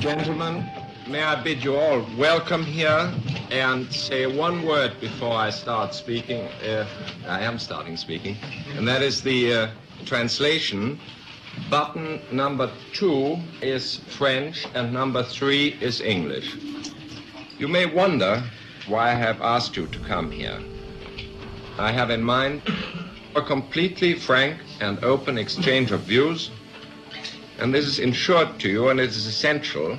gentlemen, may I bid you all welcome here and say one word before I start speaking. I am starting speaking, and that is the translation. Button number 2 is French and number 3 is English. You may wonder why I have asked you to come here. I have in mind a completely frank and open exchange of views, and this is ensured to you, and it is essential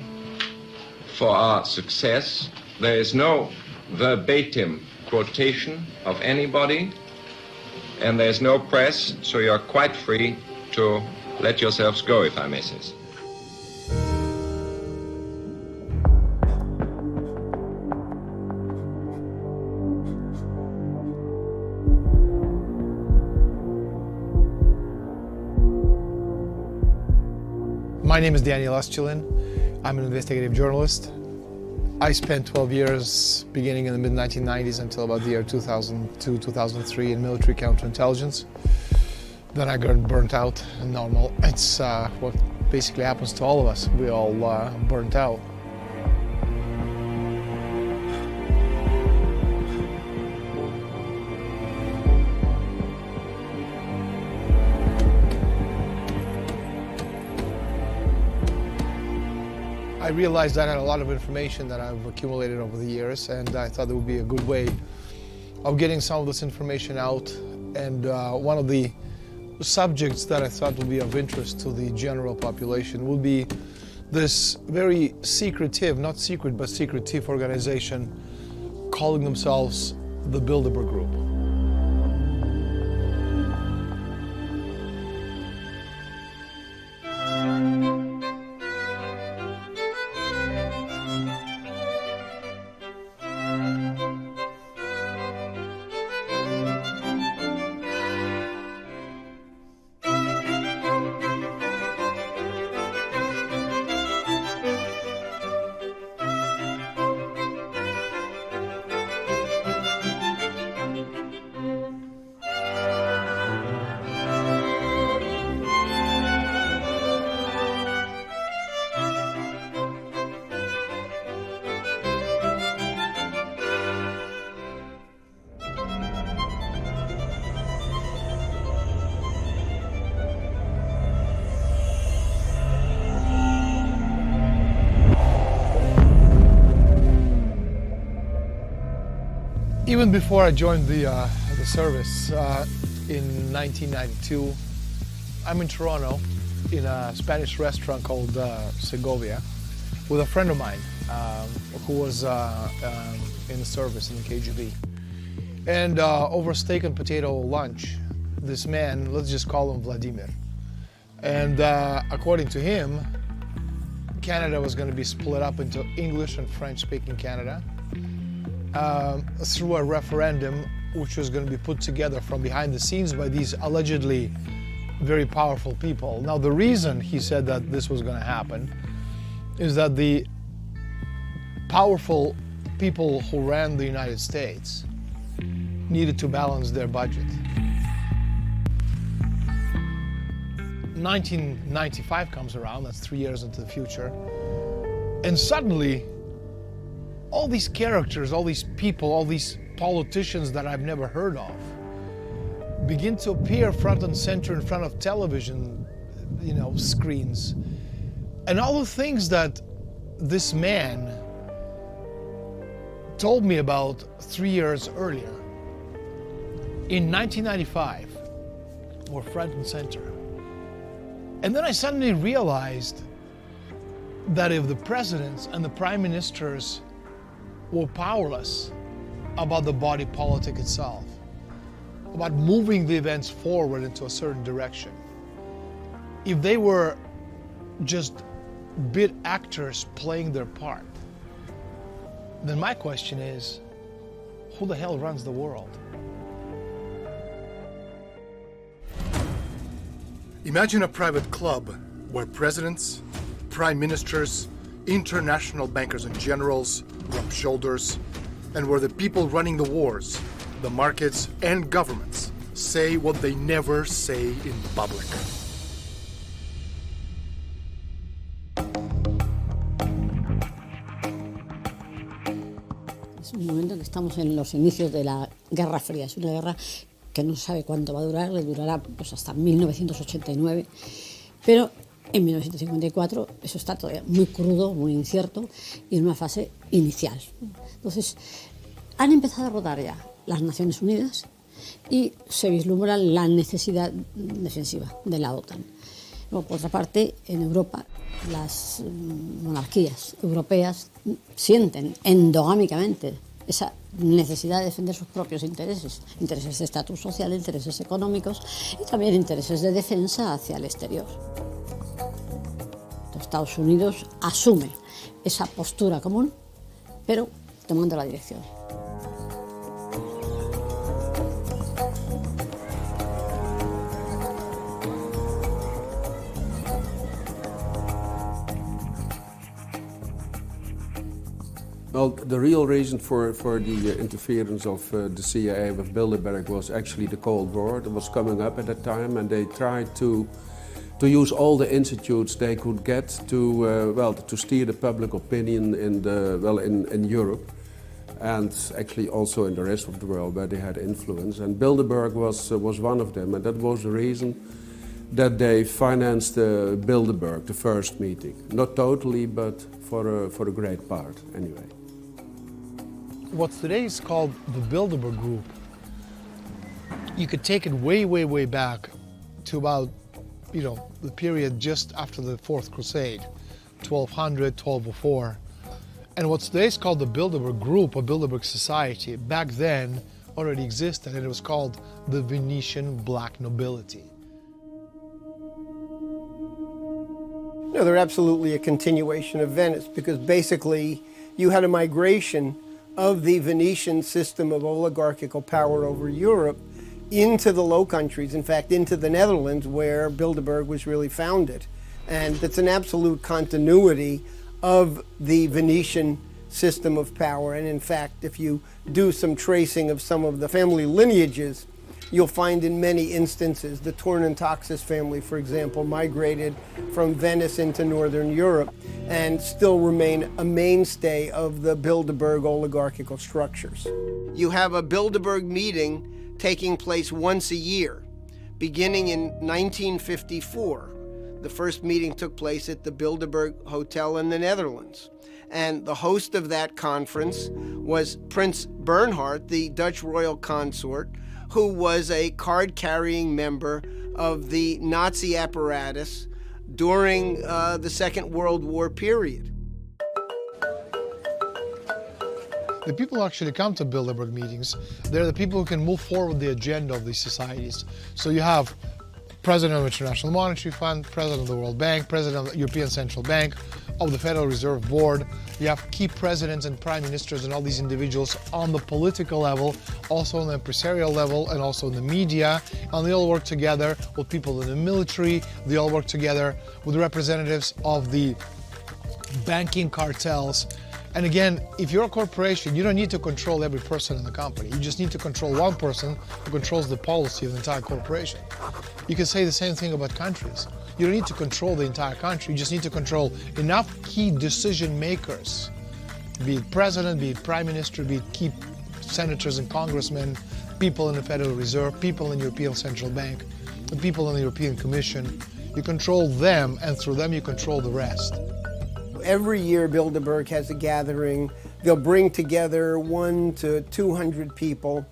for our success. There is no verbatim quotation of anybody, and there is no press, so you are quite free to let yourselves go, if I may say so. My name is Daniel Astulin. I'm an investigative journalist. I spent 12 years, beginning in the mid-1990s until about the year 2002, 2003 in military counterintelligence. Then I got burnt out, and normal. It's what basically happens to all of us. We all burnt out. I realized I had a lot of information that I've accumulated over the years, and I thought there would be a good way of getting some of this information out. And one of the subjects that I thought would be of interest to the general population would be this very secretive, not secret, but secretive organization calling themselves the Bilderberg Group. Even before I joined the service in 1992, I'm in Toronto in a Spanish restaurant called Segovia with a friend of mine who was in the service in the KGB. And over steak and potato lunch, this man, let's just call him Vladimir. And according to him, Canada was going to be split up into English and French-speaking Canada. Through a referendum which was going to be put together from behind the scenes by these allegedly very powerful people. Now, the reason he said that this was going to happen is that the powerful people who ran the United States needed to balance their budget. 1995 comes around, that's 3 years into the future, and suddenly all these characters, all these people, all these politicians that I've never heard of begin to appear front and center in front of television, screens. And all the things that this man told me about 3 years earlier, in 1995, were front and center. And then I suddenly realized that if the presidents and the prime ministers were powerless about the body politic itself, about moving the events forward into a certain direction, if they were just bit actors playing their part, then my question is, who the hell runs the world? Imagine a private club where presidents, prime ministers, international bankers and generals rub shoulders, and where the people running the wars, the markets and governments say what they never say in public. Es un momento que estamos en los inicios de la Guerra Fría. Es una guerra que no se sabe cuánto va a durar, le durará pues, hasta 1989, pero en 1954 eso está todavía muy crudo, muy incierto y en una fase inicial. Entonces, han empezado a rodar ya las Naciones Unidas y se vislumbra la necesidad defensiva de la OTAN. Luego, por otra parte, en Europa, las monarquías europeas sienten endogámicamente esa necesidad de defender sus propios intereses, intereses de estatus social, intereses económicos y también intereses de defensa hacia el exterior. Estados Unidos asume esa postura común, pero tomando la dirección. Well, the real reason for the interference of the CIA with Bilderberg was actually the Cold War that was coming up at that time, and they tried to use all the institutes they could get to steer the public opinion in Europe, and actually also in the rest of the world where they had influence. And Bilderberg was one of them, and that was the reason that they financed Bilderberg, the first meeting. Not totally, but for a great part, anyway. What today is called the Bilderberg Group, you could take it way, way, way back to about, the period just after the Fourth Crusade, 1200, 1204. And what's today is called the Bilderberg Group or Bilderberg Society, back then already existed, and it was called the Venetian Black Nobility. No, they're absolutely a continuation of Venice, because basically you had a migration of the Venetian system of oligarchical power over Europe into the Low Countries, in fact, into the Netherlands, where Bilderberg was really founded. And that's an absolute continuity of the Venetian system of power. And in fact, if you do some tracing of some of the family lineages, you'll find in many instances the Tornantaxis family, for example, migrated from Venice into Northern Europe and still remain a mainstay of the Bilderberg oligarchical structures. You have a Bilderberg meeting taking place once a year, beginning in 1954. The first meeting took place at the Bilderberg Hotel in the Netherlands. And the host of that conference was Prince Bernhard, the Dutch royal consort, who was a card-carrying member of the Nazi apparatus during the Second World War period. The people who actually come to Bilderberg meetings, they're the people who can move forward the agenda of these societies. So you have President of the International Monetary Fund, President of the World Bank, President of the European Central Bank, of the Federal Reserve Board. You have key presidents and prime ministers and all these individuals on the political level, also on the empresarial level, and also in the media. And they all work together with people in the military. They all work together with representatives of the banking cartels. And again, if you're a corporation, you don't need to control every person in the company. You just need to control one person who controls the policy of the entire corporation. You can say the same thing about countries. You don't need to control the entire country. You just need to control enough key decision makers, be it president, be it prime minister, be it key senators and congressmen, people in the Federal Reserve, people in the European Central Bank, and people in the European Commission. You control them, and through them you control the rest. Every year Bilderberg has a gathering. They'll bring together 100 to 200 people,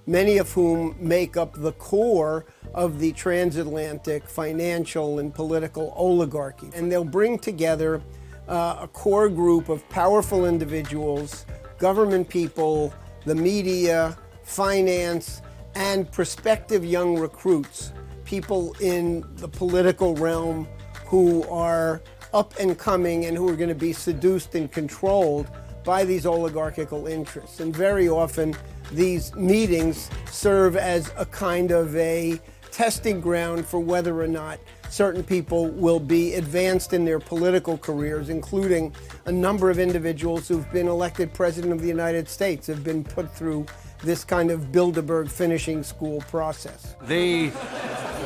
many of whom make up the core of the transatlantic financial and political oligarchy. And they'll bring together a core group of powerful individuals, government people, the media, finance, and prospective young recruits, people in the political realm who are up and coming and who are going to be seduced and controlled by these oligarchical interests. And very often these meetings serve as a kind of a testing ground for whether or not certain people will be advanced in their political careers, including a number of individuals who've been elected President of the United States, have been put through this kind of Bilderberg finishing school process. They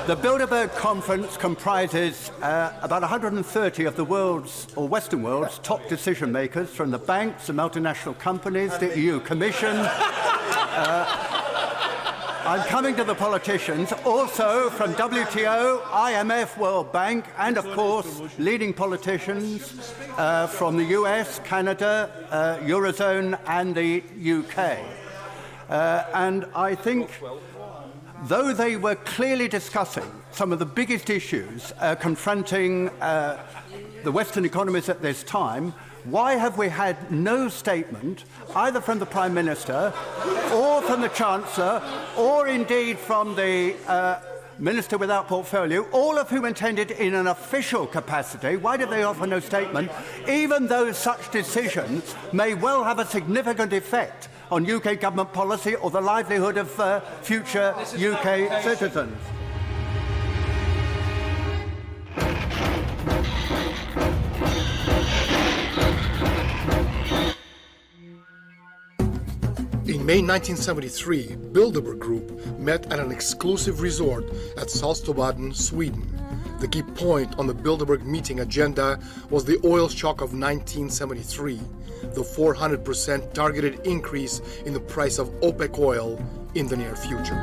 The Bilderberg Conference comprises about 130 of the world's, or Western world's, top decision makers, from the banks, the multinational companies, the EU Commission. I'm coming to the politicians, also from WTO, IMF, World Bank, and of course, leading politicians from the US, Canada, Eurozone, and the UK. And I think, though they were clearly discussing some of the biggest issues confronting the Western economies at this time, why have we had no statement, either from the Prime Minister, or from the Chancellor, or indeed from the Minister without portfolio, all of whom attended in an official capacity? Why did they offer no statement, even though such decisions may well have a significant effect on UK government policy or the livelihood of future UK citizens? In May 1973, Bilderberg Group met at an exclusive resort at Saltsjöbaden, Sweden. The key point on the Bilderberg meeting agenda was the oil shock of 1973, the 400% targeted increase in the price of OPEC oil in the near future.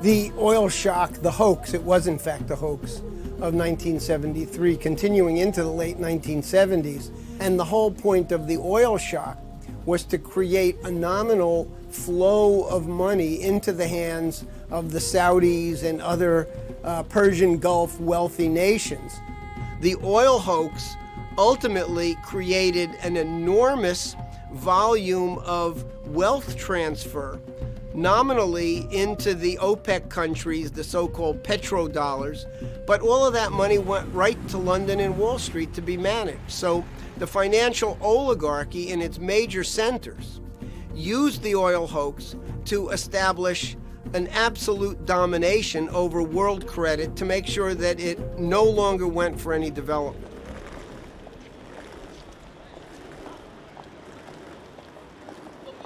The oil shock, the hoax, it was in fact a hoax, of 1973, continuing into the late 1970s. And the whole point of the oil shock was to create a nominal flow of money into the hands of the Saudis and other Persian Gulf wealthy nations. The oil hoax ultimately created an enormous volume of wealth transfer nominally into the OPEC countries, the so-called petrodollars, but all of that money went right to London and Wall Street to be managed. So the financial oligarchy in its major centers used the oil hoax to establish an absolute domination over world credit to make sure that it no longer went for any development.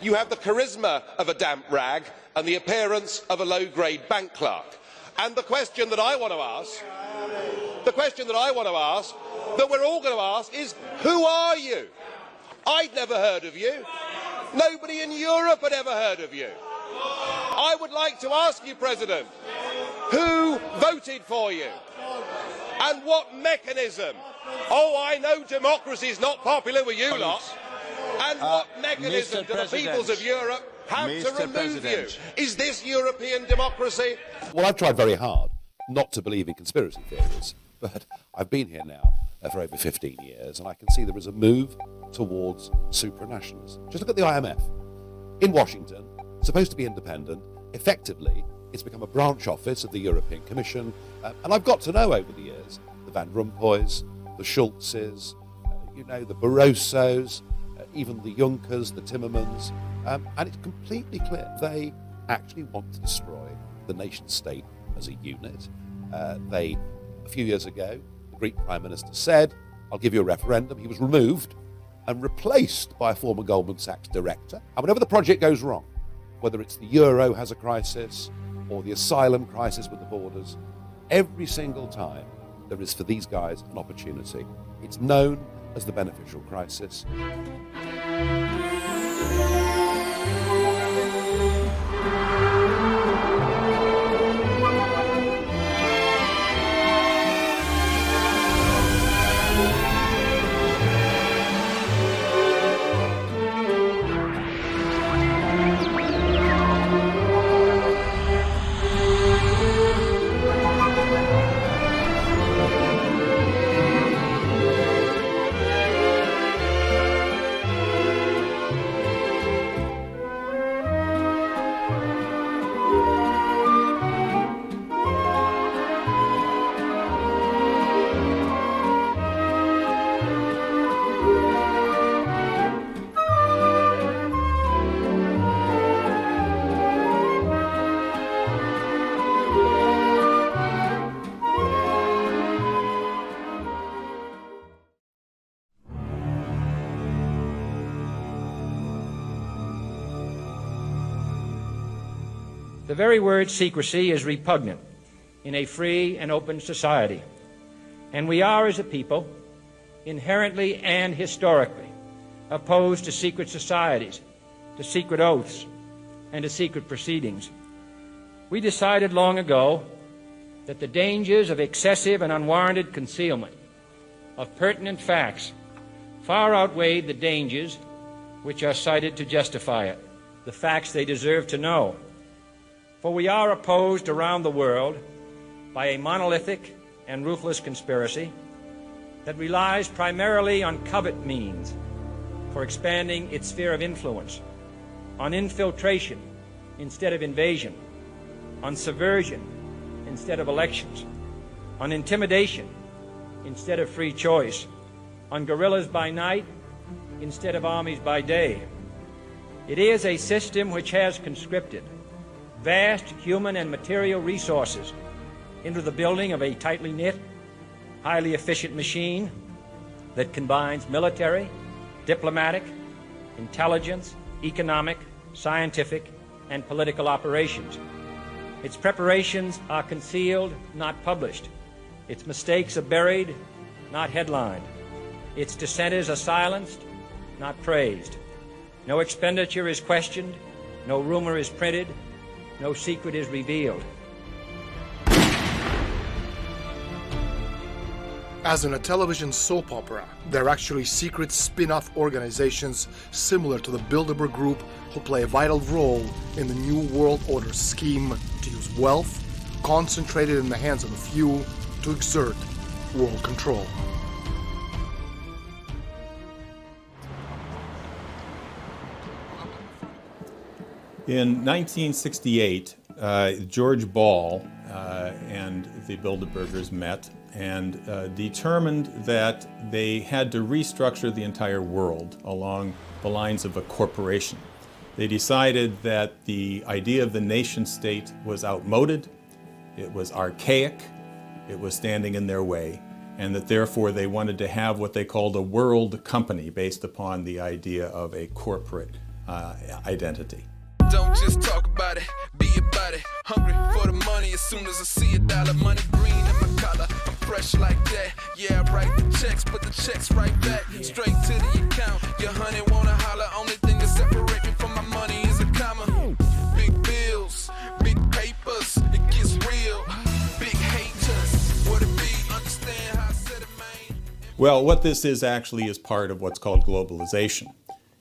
You have the charisma of a damp rag and the appearance of a low-grade bank clerk. And the question that I want to ask, that we're all going to ask is, who are you? I'd never heard of you. Nobody in Europe had ever heard of you. I would like to ask you, President, who voted for you? And what mechanism? Oh, I know democracy is not popular with you lot. And what mechanism do the peoples of Europe have to remove you? Is this European democracy? Well, I've tried very hard not to believe in conspiracy theories, but I've been here now for over 15 years, and I can see there is a move towards supranationalism. Just look at the IMF. In Washington, supposed to be independent, effectively, it's become a branch office of the European Commission, and I've got to know over the years the Van Rompuys, the Schultzes, the Barrosos, even the Junckers, the Timmermans, and it's completely clear they actually want to destroy the nation-state as a unit. A few years ago, the Greek Prime Minister said, I'll give you a referendum. He was removed and replaced by a former Goldman Sachs director. And whenever the project goes wrong, whether it's the euro has a crisis or the asylum crisis with the borders, every single time there is for these guys an opportunity. It's known as the beneficial crisis. The very word secrecy is repugnant in a free and open society, and we are, as a people, inherently and historically opposed to secret societies, to secret oaths, and to secret proceedings. We decided long ago that the dangers of excessive and unwarranted concealment of pertinent facts far outweighed the dangers which are cited to justify it, the facts they deserve to know. For we are opposed around the world by a monolithic and ruthless conspiracy that relies primarily on covert means for expanding its sphere of influence, on infiltration instead of invasion, on subversion instead of elections, on intimidation instead of free choice, on guerrillas by night instead of armies by day. It is a system which has conscripted vast human and material resources into the building of a tightly knit, highly efficient machine that combines military, diplomatic, intelligence, economic, scientific, and political operations. Its preparations are concealed, not published. Its mistakes are buried, not headlined. Its dissenters are silenced, not praised. No expenditure is questioned, no rumor is printed, no secret is revealed. As in a television soap opera, there are actually secret spin-off organizations similar to the Bilderberg Group who play a vital role in the New World Order scheme to use wealth concentrated in the hands of a few to exert world control. In 1968, George Ball and the Bilderbergers met and determined that they had to restructure the entire world along the lines of a corporation. They decided that the idea of the nation state was outmoded, it was archaic, it was standing in their way, and that therefore they wanted to have what they called a world company based upon the idea of a corporate identity. Don't just talk about it, be about it. Hungry for the money as soon as I see a dollar. Money green in my collar, I'm fresh like that. Yeah, I write the checks, put the checks right back. Straight to the account, your honey wanna holler. Only thing that separate me from my money is a comma. Big bills, big papers, it gets real. Big haters, what it be, understand how I said it, man. Well, what this is actually is part of what's called globalization.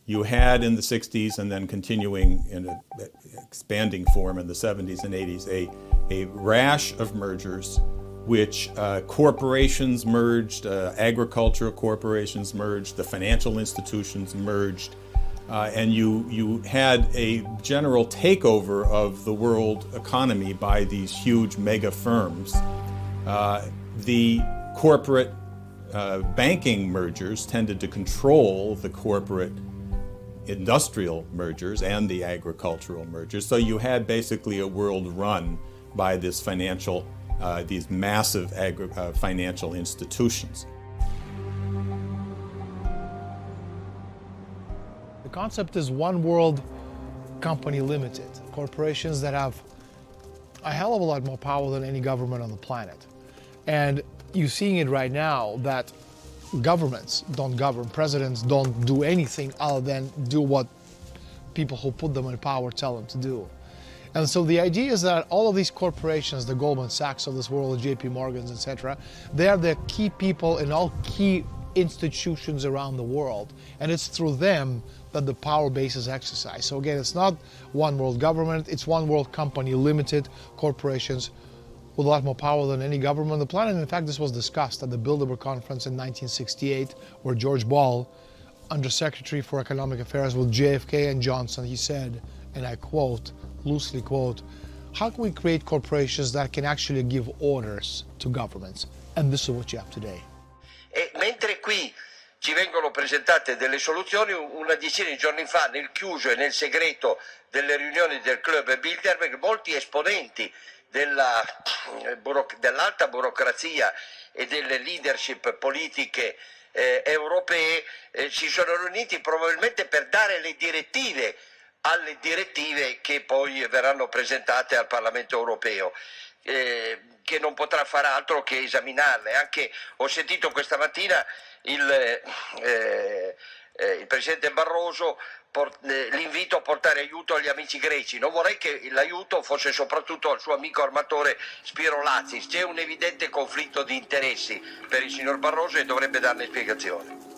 You had in the 60s and then continuing in an expanding form in the 70s and 80s a rash of mergers which corporations merged, agricultural corporations merged, the financial institutions merged, and you had a general takeover of the world economy by these huge mega firms. The corporate banking mergers tended to control the corporate industrial mergers and the agricultural mergers. So you had basically a world run by this financial, these massive financial institutions. The concept is one world company limited. Corporations that have a hell of a lot more power than any government on the planet. And you're seeing it right now that governments don't govern, presidents don't do anything other than do what people who put them in power tell them to do. And so the idea is that all of these corporations, the Goldman Sachs of this world, the JP Morgans, etc., they are the key people in all key institutions around the world. And it's through them that the power base is exercised. So again, it's not one world government, it's one world company, limited corporations with a lot more power than any government on the planet. In fact, this was discussed at the Bilderberg Conference in 1968, where George Ball, Undersecretary for Economic Affairs with JFK and Johnson, he said, and I quote, loosely quote, how can we create corporations that can actually give orders to governments? And this is what you have today. E mentre qui ci vengono presentate delle soluzioni, una decina di giorni fa, nel chiuso e nel segreto delle riunioni del club Bilderberg, molti esponenti dell'alta burocrazia e delle leadership politiche europee si sono riuniti probabilmente per dare le direttive alle direttive che poi verranno presentate al Parlamento europeo, che non potrà fare altro che esaminarle. Anche ho sentito questa mattina il Presidente Barroso l'invito a portare aiuto agli amici greci. Non vorrei che l'aiuto fosse soprattutto al suo amico armatore Spiro Lazis. C'è un evidente conflitto di interessi per il signor Barroso e dovrebbe darne spiegazione.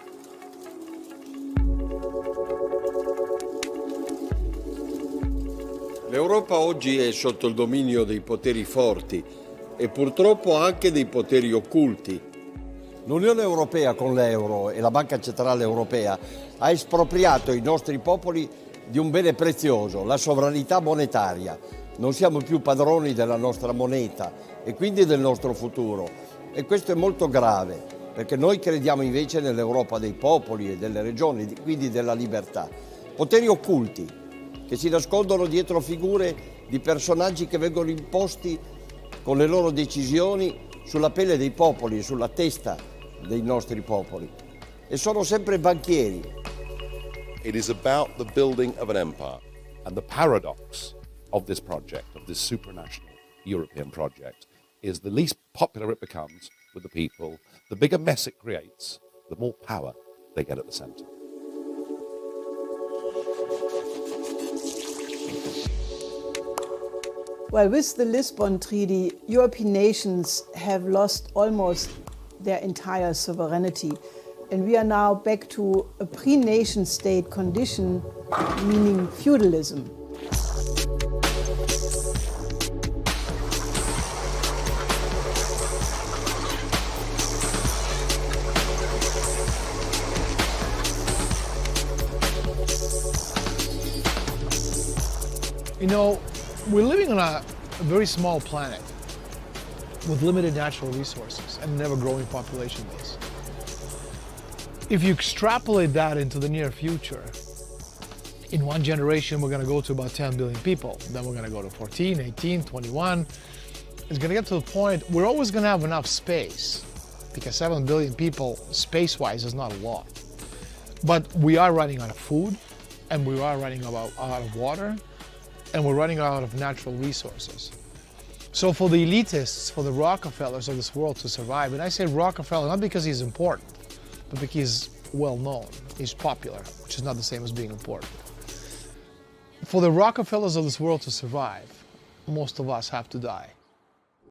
L'Europa oggi è sotto il dominio dei poteri forti e purtroppo anche dei poteri occulti. L'Unione Europea con l'euro e la Banca Centrale Europea ha espropriato i nostri popoli di un bene prezioso, la sovranità monetaria. Non siamo più padroni della nostra moneta e quindi del nostro futuro. E questo è molto grave, perché noi crediamo invece nell'Europa dei popoli e delle regioni, quindi della libertà. Poteri occulti che si nascondono dietro figure di personaggi che vengono imposti con le loro decisioni sulla pelle dei popoli e sulla testa dei nostri popoli. E sono sempre banchieri. It is about the building of an empire. And the paradox of this project, of this supranational European project, is the least popular it becomes with the people, the bigger mess it creates, the more power they get at the center. Well, with the Lisbon Treaty, European nations have lost almost their entire sovereignty. And we are now back to a pre-nation state condition, meaning feudalism. You know, we're living on a very small planet with limited natural resources and an ever-growing population base. If you extrapolate that into the near future, in one generation we're going to go to about 10 billion people, then we're going to go to 14, 18, 21. It's going to get to the point we're always going to have enough space, because 7 billion people space-wise is not a lot. But we are running out of food, and we are running out of water, and we're running out of natural resources. So for the elitists, for the Rockefellers of this world to survive, and I say Rockefeller not because he's important, but because he's well known, he's popular, which is not the same as being important. For the Rockefellers of this world to survive, most of us have to die.